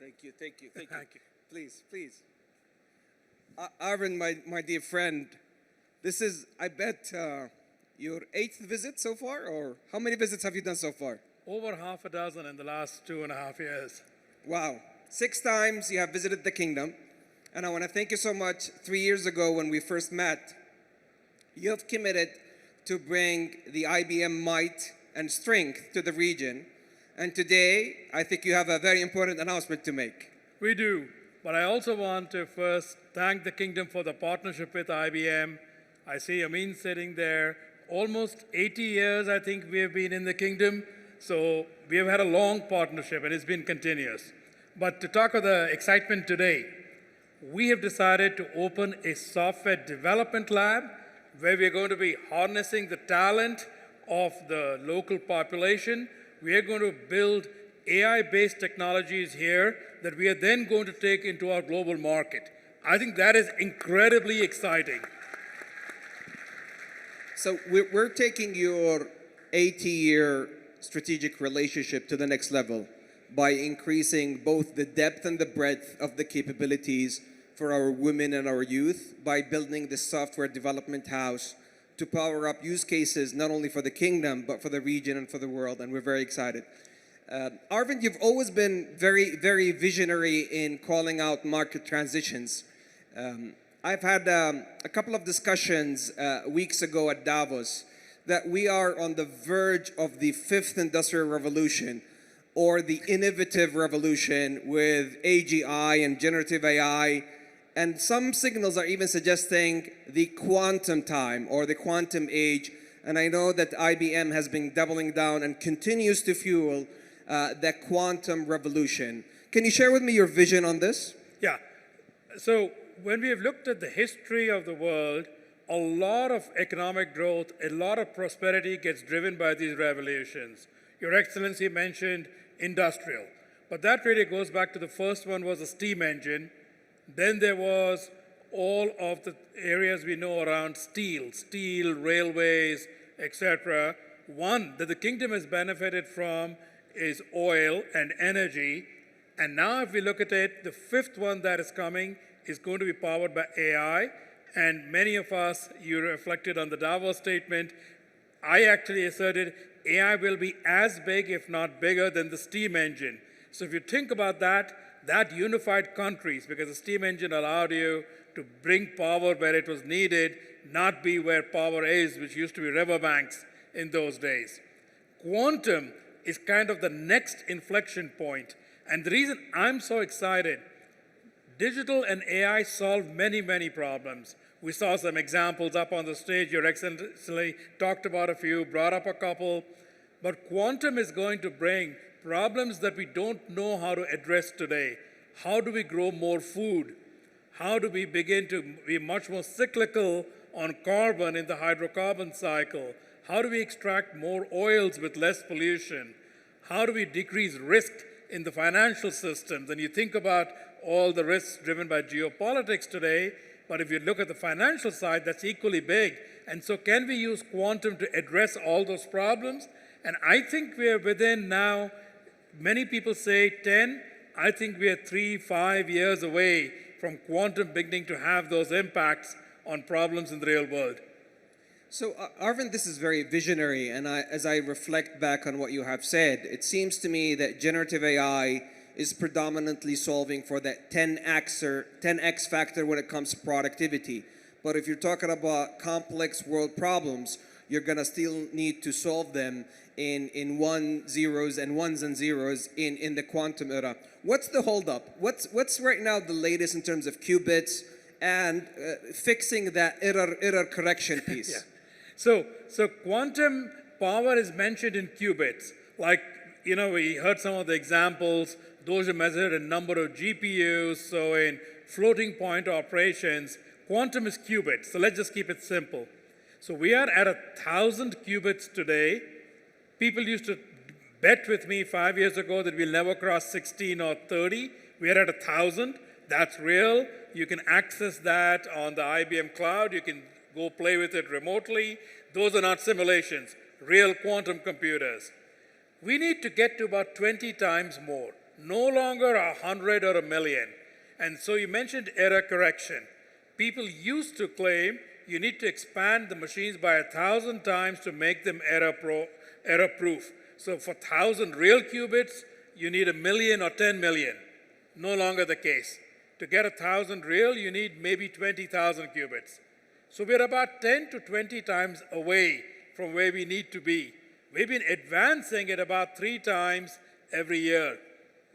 Thank you, thank you, thank you. Thank you. Please, please. Arvind, my dear friend, this is, I bet, your 8th visit so far, or how many visits have you done so far? Over half a dozen in the last 2.5 years. Wow. 6 times you have visited the kingdom, and I want to thank you so much. 3 years ago when we first met, you have committed to bring the IBM might and strength to the region, and today I think you have a very important announcement to make. We do, but I also want to first thank the kingdom for the partnership with IBM. I see Amin sitting there. Almost 80 years, I think, we have been in the kingdom, so we have had a long partnership, and it's been continuous. But to talk of the excitement today, we have decided to open a software development lab where we are going to be harnessing the talent of the local population. We are going to build AI-based technologies here that we are then going to take into our global market. I think that is incredibly exciting. So we're taking your 80-year strategic relationship to the next level by increasing both the depth and the breadth of the capabilities for our women and our youth by building the software development house to power up use cases not only for the kingdom, but for the region and for the world, and we're very excited. Arvind, you've always been very, very visionary in calling out market transitions. I've had a couple of discussions weeks ago at Davos that we are on the verge of the 5th industrial revolution, or the innovative revolution with AGI and generative AI. And some signals are even suggesting the quantum time or the quantum age. And I know that IBM has been doubling down and continues to fuel the quantum revolution. Can you share with me your vision on this? Yeah. So when we have looked at the history of the world, a lot of economic growth, a lot of prosperity gets driven by these revolutions. Your Excellency mentioned industrial, but that really goes back to the first one was the steam engine. Then there was all of the areas we know around steel, railways, etc. One that the kingdom has benefited from is oil and energy. And now if we look at it, the 5th one that is coming is going to be powered by AI. And many of us, you reflected on the Davos statement, I actually asserted AI will be as big, if not bigger, than the steam engine. So if you think about that unified countries, because the steam engine allowed you to bring power where it was needed, not be where power is, which used to be riverbanks in those days. Quantum is kind of the next inflection point. And the reason I'm so excited, digital and AI solve many, many problems. We saw some examples up on the stage. Your Excellency talked about a few, brought up a couple. But quantum is going to bring problems that we don't know how to address today. How do we grow more food? How do we begin to be much more cyclical on carbon in the hydrocarbon cycle? How do we extract more oils with less pollution? How do we decrease risk in the financial systems? And you think about all the risks driven by geopolitics today, but if you look at the financial side, that's equally big. And so can we use quantum to address all those problems? And I think we are within now, many people say 10, I think we are 3-5 years away from quantum beginning to have those impacts on problems in the real world. So Arvind, this is very visionary, and as I reflect back on what you have said, it seems to me that generative AI is predominantly solving for that 10x factor when it comes to productivity. But if you're talking about complex world problems, you're gonna still need to solve them in zeros and zeros in the quantum era. What's the holdup? What's right now the latest in terms of qubits and fixing that error correction piece? Yeah. So quantum power is mentioned in qubits. Like, you know, we heard some of the examples. Those are measured in number of GPUs. So in floating point operations, quantum is qubits. So let's just keep it simple. So we are at 1,000 qubits today. People used to bet with me 5 years ago that we'll never cross 16 or 30. We are at 1,000. That's real. You can access that on the IBM cloud. You can go play with it remotely. Those are not simulations, real quantum computers. We need to get to about 20 times more. no longer 100 or 1,000,000. And so you mentioned error correction. People used to claim you need to expand the machines by 1,000 times to make them error-proof. So for 1,000 real qubits, you need 1,000,000 or 10,000,000. No longer the case. To get 1,000 real, you need maybe 20,000 qubits. So we're about 10 to 20 times away from where we need to be. We've been advancing at about 3 times every year.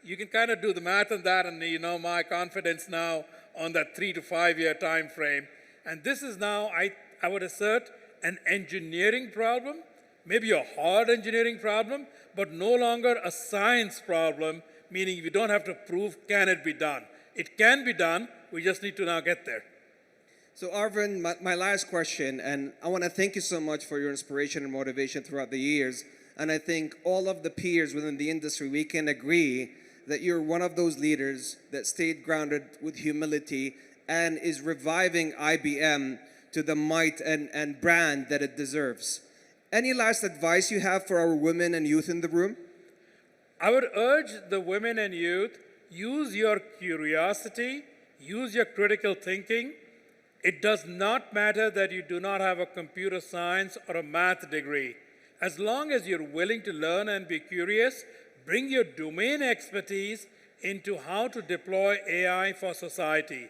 You can kind of do the math on that, and you know my confidence now on that 3 to 5 year time frame. And this is now, I would assert, an engineering problem, maybe a hard engineering problem, but no longer a science problem, meaning you don't have to prove can it be done. It can be done, we just need to now get there. So Arvind, my last question, and I want to thank you so much for your inspiration and motivation throughout the years. And I think all of the peers within the industry, we can agree that you're one of those leaders that stayed grounded with humility and is reviving IBM to the might and brand that it deserves. Any last advice you have for our women and youth in the room? I would urge the women and youth, use your curiosity, use your critical thinking. It does not matter that you do not have a computer science or a math degree. As long as you're willing to learn and be curious, bring your domain expertise into how to deploy AI for society.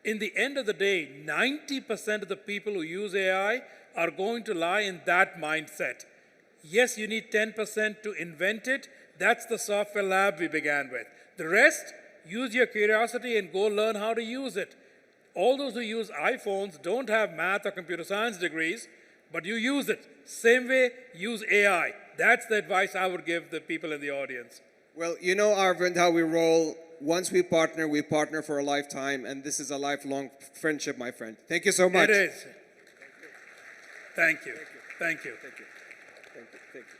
In the end of the day, 90% of the people who use AI are going to lie in that mindset. Yes, you need 10% to invent it. That's the software lab we began with. The rest, use your curiosity and go learn how to use it. All those who use iPhones don't have math or computer science degrees, but you use it. Same way, use AI. That's the advice I would give the people in the audience. Well, you know, Arvind, how we roll. Once we partner for a lifetime, and this is a lifelong friendship, my friend. Thank you so much. It is. Thank you. Thank you. Thank you. Thank you. Thank you.